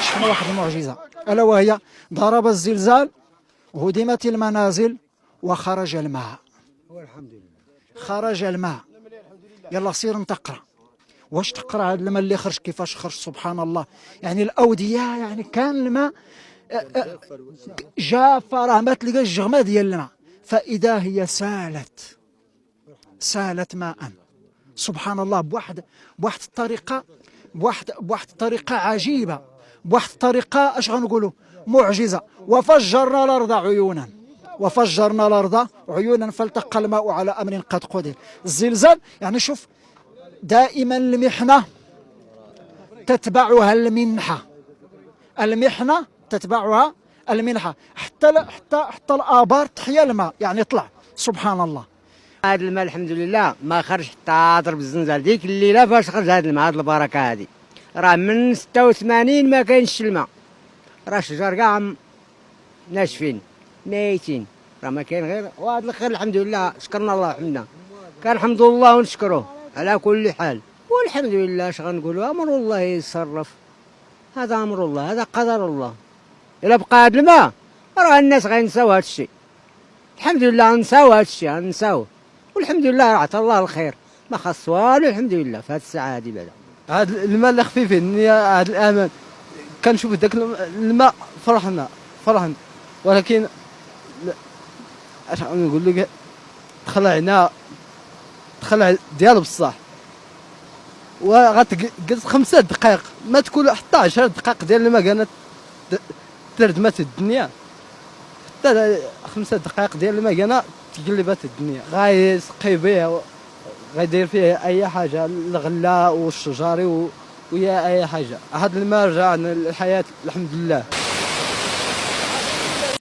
شفنا واحد المعجزة ألا وهي ضرب الزلزال هدمت المنازل وخرج الماء. والحمد لله خرج الماء. يلا سير نتقرا واش تقرا هذا الماء اللي خرج كيفاش خرج سبحان الله. يعني الأودية يعني كان الماء جافة راه ما تلقاش الجغمة ديال الماء فإذا هي سالت ماء سبحان الله بواحد الطريقة بواحد الطريقة عجيبة بواحد الطريقة اش غنقولوا معجزة. وفجرنا الأرض عيونا فالتقى الماء على أمر قد قدر. الزلزال يعني شوف دائما المحنة تتبعها المحنة تتبعها المنحة. حتى الآبار تحيا الماء يعني طلع سبحان الله. هذا الماء الحمد لله ما خرج حتى ضرب الزنزال ديك الليله فاش خرج هذا الماء. هذه البركه هذه راه من 86 ما كاينش الماء. راه الشجر كاع ناشفين ميتين راه ما كاين غير. وهذا الخير الحمد لله شكرنا الله وحمدنا كنحمد الله ونشكروه على كل حال. والحمد لله اش غنقولوا امر الله يتصرف. هذا امر الله هذا قدر الله. الا بقى هذا الماء راه الناس غينساو هذا الشيء. الحمد لله نساو هذا الشيء نساوه والحمد لله عطى الله الخير ما خاص والو الحمد لله في هذه الساعه هذه. بعدا هذا الماء اللي خفيفين هذا الامان كنشوف ذاك الماء فرحنا ولكن اش نقول لك تخلع ديال بصح وغتجلس 5 دقائق ما تكون حتى 10 دقائق ديال الماء كانت تردمت الدنيا. حتى 5 دقائق ديال الماء كانت تقلبت الدنيا. غيسقي به غيدير فيه اي حاجه الغله والشجاري ويا اي حاجه. هذا الماء رجعنا للحياه الحمد لله.